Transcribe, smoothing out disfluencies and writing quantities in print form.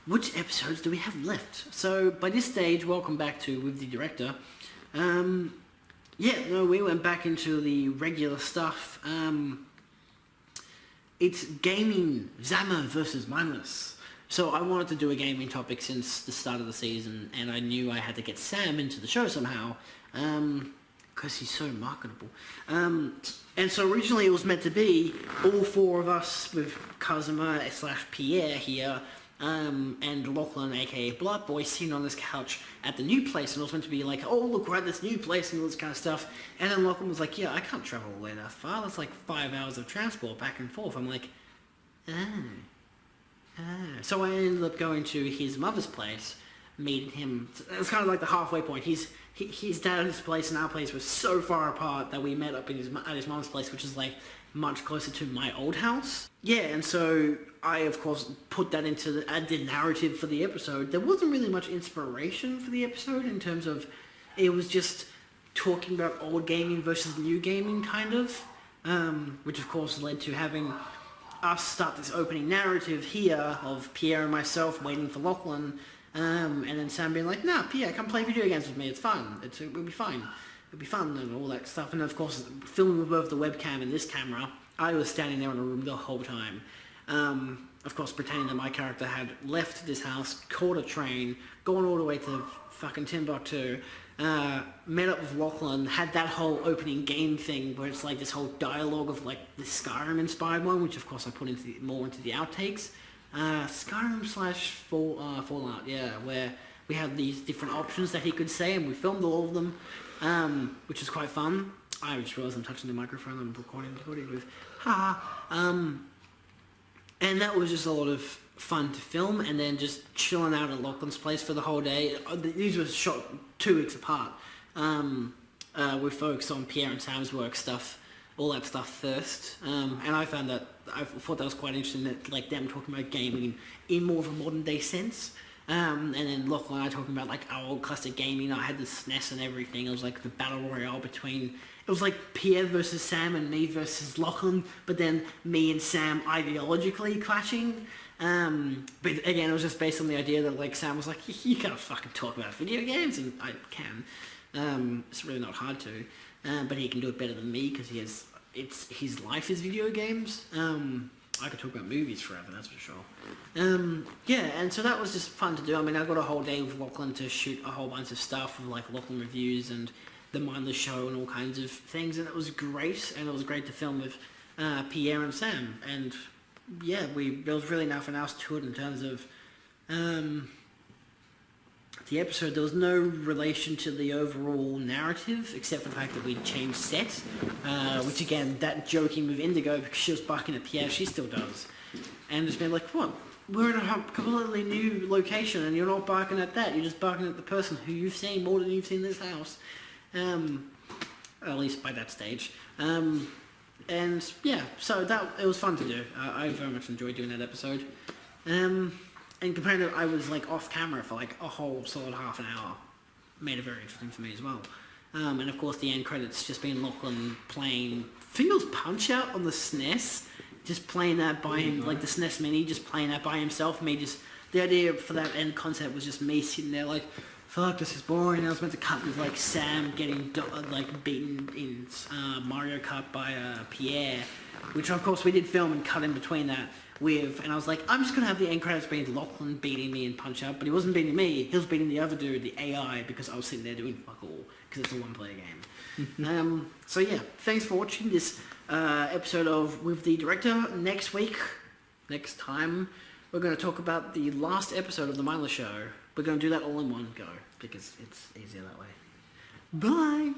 which episodes do we have left? So by this stage, welcome back to With the Director. We went back into the regular stuff. It's gaming, Szamer versus Mindless. So I wanted to do a gaming topic since the start of the season, and I knew I had to get Sam into the show somehow, because he's so marketable. And so originally it was meant to be all four of us with Szamer/Pierre here, and Lachlan, aka Blood Boy, sitting on this couch at the new place, and it was meant to be like, oh, look, we're at this new place and all this kind of stuff. And then Lachlan was like, yeah, I can't travel all the way that far. That's like 5 hours of transport back and forth. I'm like, So I ended up going to his mother's place, meeting him. It was kind of like the halfway point. His dad's place and our place was so far apart that we met up at his mom's place, which is like much closer to my old house. Yeah, and so I, of course, put that into the narrative for the episode. There wasn't really much inspiration for the episode in terms of, it was just talking about old gaming versus new gaming, kind of, which of course led to having us start this opening narrative here of Pierre and myself waiting for Lachlan, and then Sam being like, nah, Pierre, come play video games with me, it's fun, it'll be fine. It'll be fun and all that stuff. And of course, filming with both the webcam and this camera, I was standing there in the room the whole time. Of course, pretending that my character had left this house, caught a train, gone all the way to fucking Timbuktu, met up with Lachlan, had that whole opening game thing where it's like this whole dialogue of like the Skyrim-inspired one, which of course I put more into the outtakes. Skyrim/Fallout, yeah, where we had these different options that he could say, and we filmed all of them. Which is quite fun. I just realised I'm touching the microphone I'm recording with. And that was just a lot of fun to film, and then just chilling out at Lachlan's place for the whole day. These were shot 2 weeks apart. We focused on Pierre and Sam's work stuff, all that stuff first. And I thought that was quite interesting, that like them talking about gaming in more of a modern day sense. And then Lachlan and I talking about like our old classic gaming. I had the SNES and everything. It was like the battle royale between, it was like Pierre versus Sam and me versus Lachlan, but then me and Sam ideologically clashing. But again, it was just based on the idea that like Sam was like, you can't fucking talk about video games, and I can. It's really not hard to, but he can do it better than me because his life is video games. I could talk about movies forever, that's for sure. And so that was just fun to do. I mean, I got a whole day with Lachlan to shoot a whole bunch of stuff with like Lachlan reviews and the Mindless Show and all kinds of things, and it was great. And it was great to film with Pierre and Sam. And yeah, there was really nothing else to it in terms of the episode. There was no relation to the overall narrative, except for the fact that we changed sets, which again, that joking with Indigo, because she was barking at Pierre, she still does. And just been like, what? We're in a completely new location and you're not barking at that, you're just barking at the person who you've seen more than you've seen this house. At least by that stage. And yeah, so it was fun to do. I very much enjoyed doing that episode. And comparing it, I was like off camera for like a whole solid half an hour. Made it very interesting for me as well. And of course the end credits just being Lachlan playing, I think it was Punch-Out on the SNES, just playing that by him, like the SNES Mini, just playing that by himself. The idea for that end concept was just me sitting there like, fuck, this is boring. I was meant to cut with like Sam getting like beaten in Mario Kart by Pierre, which of course we did film and cut in between that with, and I was like, I'm just gonna have the end credits being Lachlan beating me in Punch-Out, but he wasn't beating me, he was beating the other dude, the AI, because I was sitting there doing fuck all, because it's a one-player game. So yeah, thanks for watching this episode of With the Director. Next time, we're going to talk about the last episode of The Mindless Show. We're going to do that all in one go, because it's easier that way. Bye!